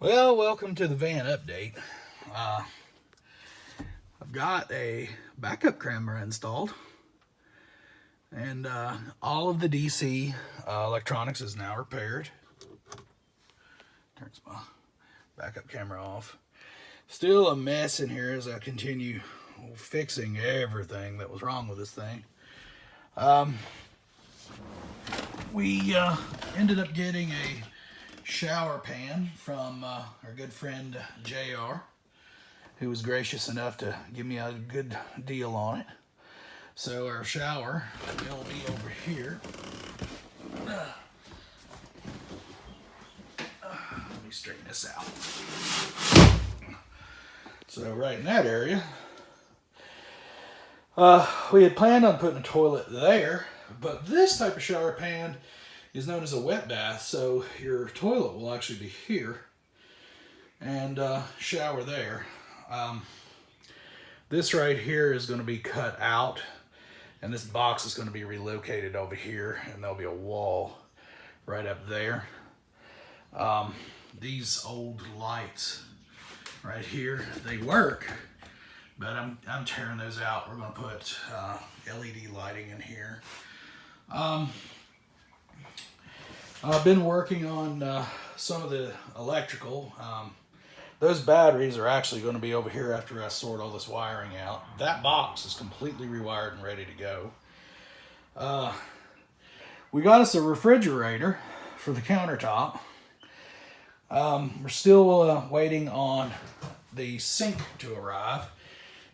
Well, welcome to the van update. I've got a backup camera installed, and all of the DC electronics is now repaired. Turns my backup camera off. Still a mess in here as I continue fixing everything that was wrong with this thing. We ended up getting a shower pan from our good friend JR, who was gracious enough to give me a good deal on it. So our shower will be over here. Let me straighten this out. So right in that area, we had planned on putting a toilet there, but this type of shower pan is known as a wet bath, so your toilet will actually be here and shower there. This right here is going to be cut out, and this box is going to be relocated over here, and there'll be a wall right up there. These old lights right here, they work, but I'm tearing those out. We're going to put LED lighting in here. I've been working on some of the electrical. Those batteries are actually going to be over here after I sort all this wiring out. That box is completely rewired and ready to go. We got us a refrigerator for the countertop. We're still waiting on the sink to arrive.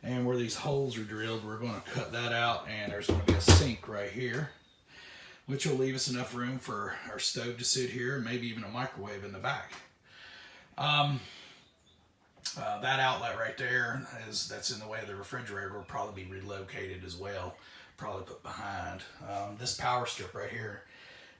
And where these holes are drilled, we're going to cut that out, and there's going to be a sink right here, which will leave us enough room for our stove to sit here and maybe even a microwave in the back. That outlet right there, that's in the way of the refrigerator, will probably be relocated as well, probably put behind. This power strip right here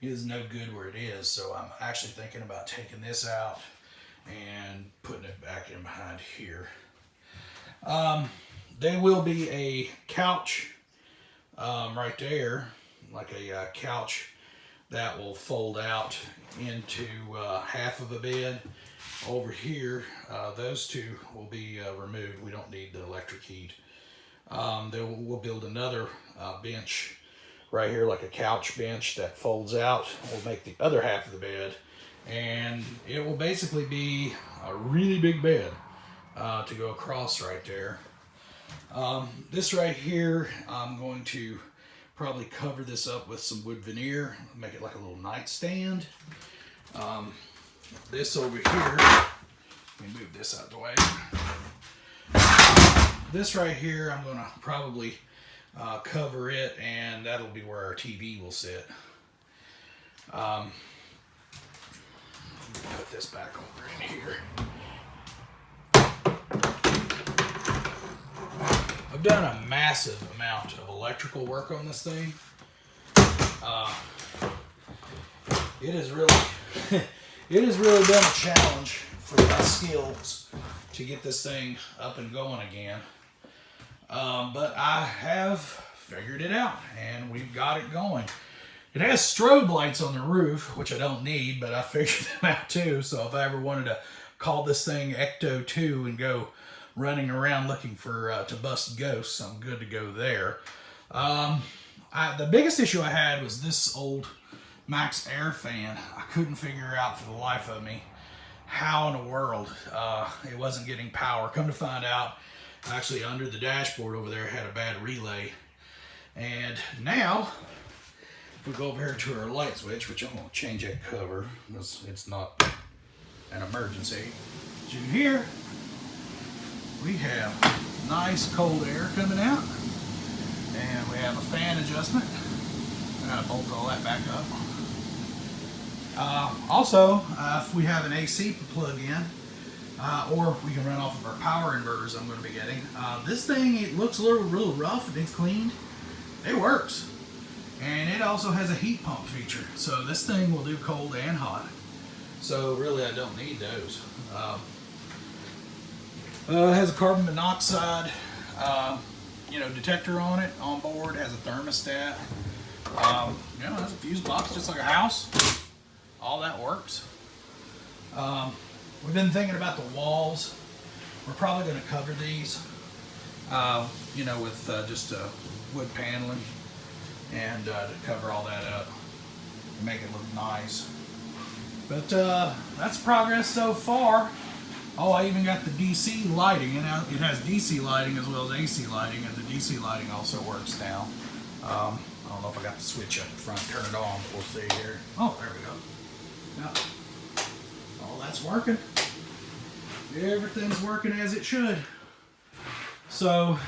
is no good where it is, so I'm actually thinking about taking this out and putting it back in behind here. There will be a couch right there, like a couch that will fold out into half of a bed. Over here, those two will be removed. We don't need the electric heat. We'll build another bench right here, like a couch bench that folds out. We'll make the other half of the bed, and it will basically be a really big bed to go across right there. This right here, I'm going to probably cover this up with some wood veneer, make it like a little nightstand. This over here, let me move this out of the way. This right here, I'm going to probably cover it, and that'll be where our TV will sit. Put this back over in here. I've done a massive amount of electrical work on this thing. It has really been a challenge for my skills to get this thing up and going again. But I have figured it out, and we've got it going. It has strobe lights on the roof, which I don't need, but I figured them out too. So if I ever wanted to call this thing Ecto 2 and go running around looking for to bust ghosts, I'm good to go there. The biggest issue I had was this old Max Air fan. I couldn't figure out for the life of me how in the world it wasn't getting power. Come to find out, actually under the dashboard over there had a bad relay. And now, if we go over here to our light switch, which I'm going to change that cover because it's not an emergency. As you can hear, we have nice cold air coming out, and we have a fan adjustment. I'm going to bolt all that back up. Also, if we have an AC plug in, or we can run off of our power inverters I'm going to be getting, this thing, it looks a little rough and it's cleaned. It works. And it also has a heat pump feature, so this thing will do cold and hot. So really I don't need those. It has a carbon monoxide detector on it, on board. It has a thermostat. It has a fuse box just like a house. All that works. We've been thinking about the walls. We're probably going to cover these, you know, with just wood paneling and to cover all that up and make it look nice. But that's progress so far. Oh, I even got the DC lighting. It has DC lighting as well as AC lighting, and the DC lighting also works now. I don't know if I got the switch up front, turn it on, but we'll see here. Oh, there we go. Yeah. Oh, that's working. Everything's working as it should. So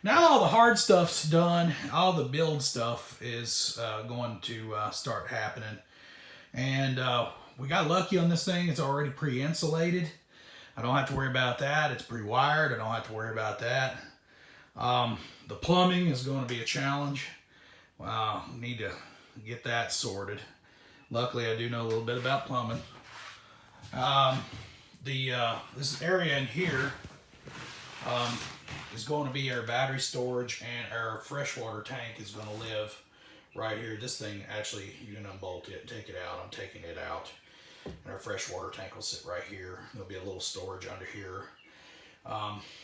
now all the hard stuff's done, all the build stuff is going to start happening. And we got lucky on this thing. It's already pre-insulated. I don't have to worry about that. It's pre-wired. I don't have to worry about that. The plumbing is going to be a challenge. Need to get that sorted. Luckily, I do know a little bit about plumbing. This area in here is going to be our battery storage, and our freshwater tank is going to live right here. This thing, actually, you can unbolt it, take it out. I'm taking it out. And our freshwater tank will sit right here. There'll be a little storage under here.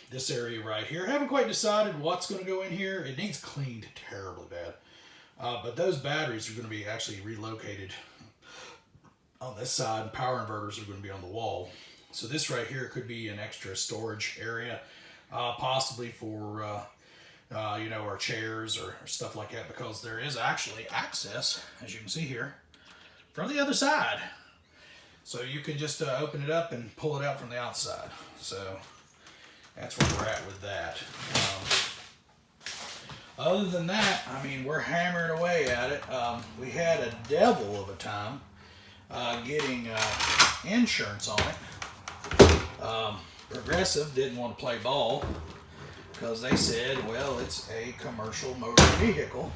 This area right here, I haven't quite decided what's going to go in here. It needs cleaned terribly bad. But those batteries are going to be actually relocated on this side. Power inverters are going to be on the wall. So this right here could be an extra storage area, possibly for you know, our chairs or stuff like that, because there is actually access, as you can see here, from the other side. So you can just open it up and pull it out from the outside. So that's where we're at with that. Other than that, I mean, we're hammering away at it. We had a devil of a time getting insurance on it. Progressive didn't want to play ball because they said, well, it's a commercial motor vehicle.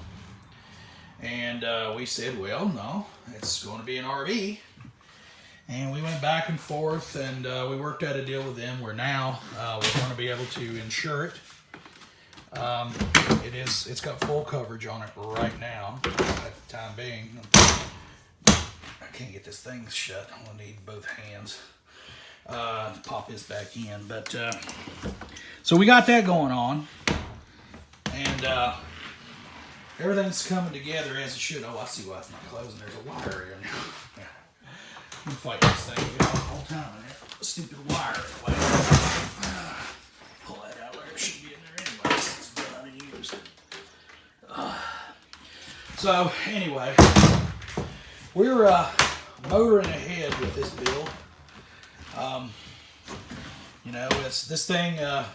And we said, well, no, it's going to be an RV. And we went back and forth, and we worked out a deal with them where now we're going to be able to insure it. It's got full coverage on it right now at the time being. I can't get this thing shut. I'm gonna need both hands to pop this back in. But so we got that going on, and everything's coming together as it should. Oh, I see why it's not closing. There's a wire here now. Yeah. I'm fighting this thing the whole time in there. Stupid wire in the way. Pull that out there. It should be in there anyway. It's done and used. So anyway, we're motoring ahead with this build. You know, it's this thing. I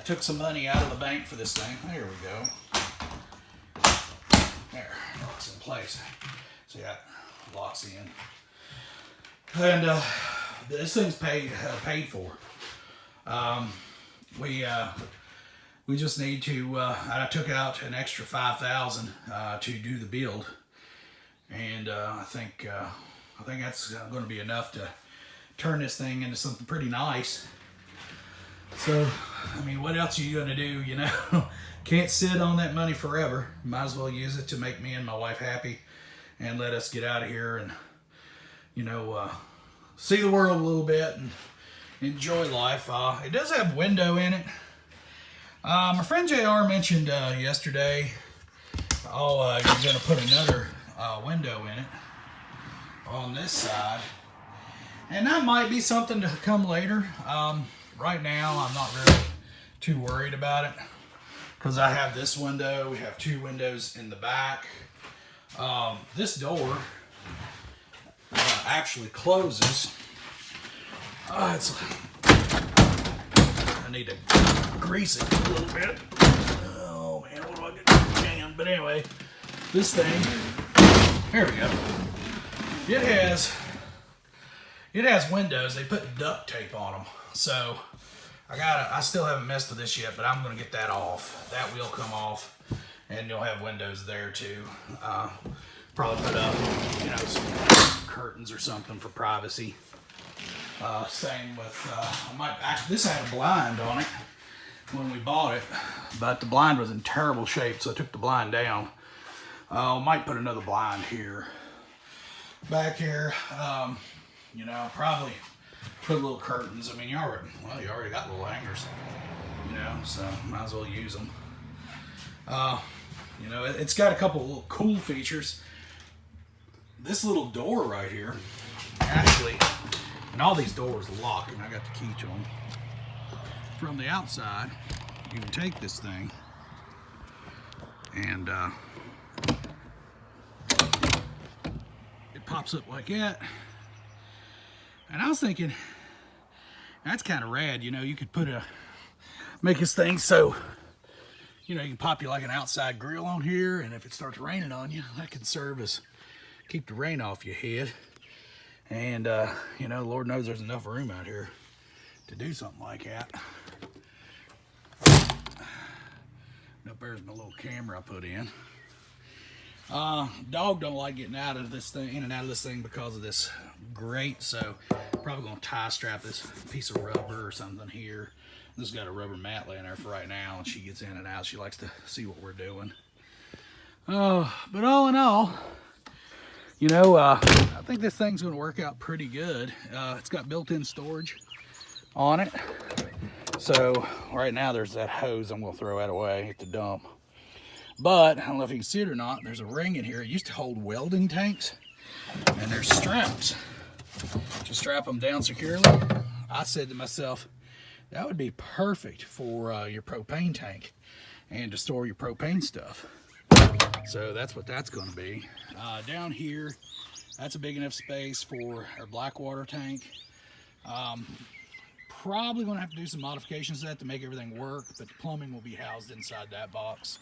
took some money out of the bank for this thing. There we go. There, locks in place. So yeah, locks in. And this thing's paid for. We just need to. I took out an extra $5,000 to do the build, and I think that's going to be enough to turn this thing into something pretty nice. So, I mean, what else are you going to do? You know, can't sit on that money forever. Might as well use it to make me and my wife happy, and let us get out of here and, you know, see the world a little bit and enjoy life. It does have a window in it. My friend JR mentioned yesterday, you're going to put another window in it on this side. And that might be something to come later. Right now, I'm not really too worried about it because I have this window. We have two windows in the back. This door actually closes. I need to grease it a little bit. Oh man, what do I get? Damn. But anyway, this thing, here we go. It has windows. They put duct tape on them. So I still haven't messed with this yet, but I'm gonna get that off. That will come off, and you'll have windows there too. Probably put up, you know, some curtains or something for privacy. Same with, this had a blind on it when we bought it, but the blind was in terrible shape, so I took the blind down. Might put another blind here. Back here, you know, probably put little curtains. I mean, you already got little hangers, you know, so might as well use them. You know, it's got a couple of little cool features. This little door right here, actually, and all these doors lock, and I got the key to them. From the outside, you can take this thing and it pops up like that. And I was thinking, that's kind of rad, you know, you could make this thing so, you know, you can pop you like an outside grill on here, and if it starts raining on you, that can serve as keep the rain off your head. And you know, Lord knows there's enough room out here to do something like that. Up there's my little camera I put in. Dog don't like getting out of this thing, in and out of this thing, because of this grate. So probably gonna tie strap this piece of rubber or something here. This has got a rubber mat laying there for right now, and she gets in and out. She likes to see what we're doing. But all in all, you know, I think this thing's gonna work out pretty good. It's got built-in storage on it. So right now there's that hose. I'm gonna throw that away at the dump. But I don't know if you can see it or not, there's a ring in here. It used to hold welding tanks, and there's straps to strap them down securely. I said to myself, that would be perfect for your propane tank and to store your propane stuff. So that's what that's going to be. Down here, that's a big enough space for our Blackwater tank. Probably going to have to do some modifications to that to make everything work, but the plumbing will be housed inside that box.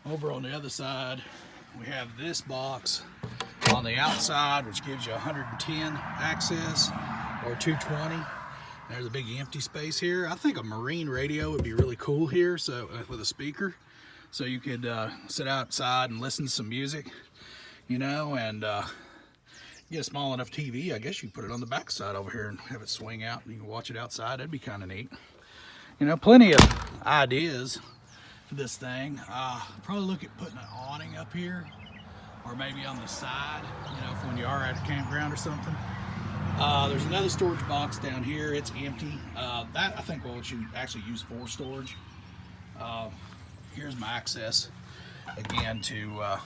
Over on the other side, we have this box on the outside, which gives you 110 access or 220. There's a big empty space here. I think a marine radio would be really cool here, so with a speaker, so you could sit outside and listen to some music, you know, and get a small enough TV. I guess you put it on the back side over here and have it swing out, and you can watch it outside. That'd be kind of neat. You know, plenty of ideas for this thing. Probably look at putting an awning up here, or maybe on the side, you know, for when you are at a campground or something. There's another storage box down here. It's empty. That I think will actually use for storage. Here's my access again to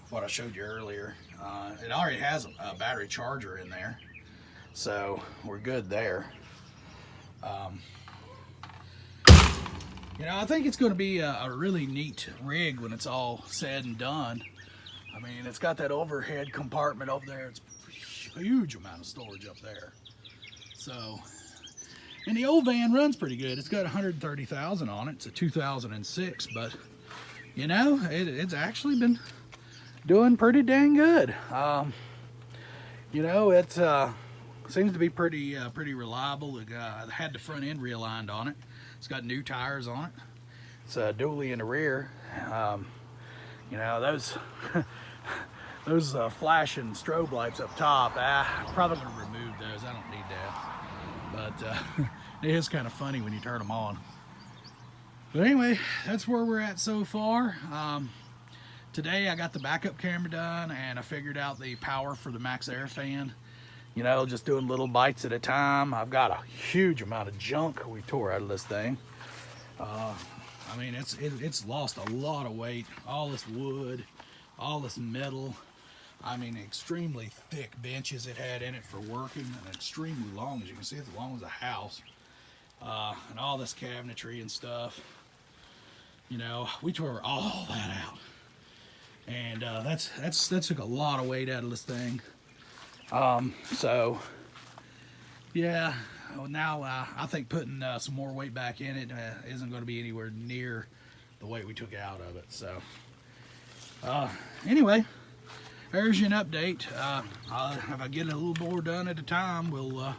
what I showed you earlier. It already has a battery charger in there, so we're good there. You know, I think it's going to be a really neat rig when it's all said and done. I mean, it's got that overhead compartment over there. It's a huge amount of storage up there. So, and the old van runs pretty good. It's got 130,000 on it. It's a 2006, but you know, it's actually been doing pretty dang good. You know, it seems to be pretty reliable. It had the front end realigned on it. It's got new tires on it. It's dually in the rear. You know, those those flashing strobe lights up top, I'm probably gonna remove those. I don't need that. But it is kind of funny when you turn them on. But anyway, that's where we're at so far. Today I got the backup camera done, and I figured out the power for the Max Air fan. You know, just doing little bites at a time. I've got a huge amount of junk we tore out of this thing. I mean, it's lost a lot of weight. All this wood, all this metal. I mean, extremely thick benches it had in it for working, and extremely long. As you can see, it's as long as a house. And all this cabinetry and stuff. You know, we tore all that out. And that took a lot of weight out of this thing. So yeah, now I think putting some more weight back in it isn't going to be anywhere near the weight we took out of it. So anyway, there's an update. If I get a little more done at a time, we'll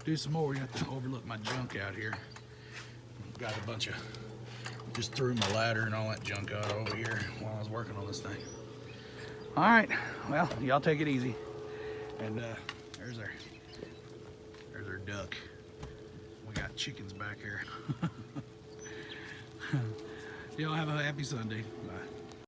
do some more. You have to overlook my junk out here. Got a bunch of, just threw my ladder and all that junk out over here while I was working on this thing. All right, well, y'all take it easy. And there's our duck. We got chickens back here. Y'all have a happy Sunday. Bye.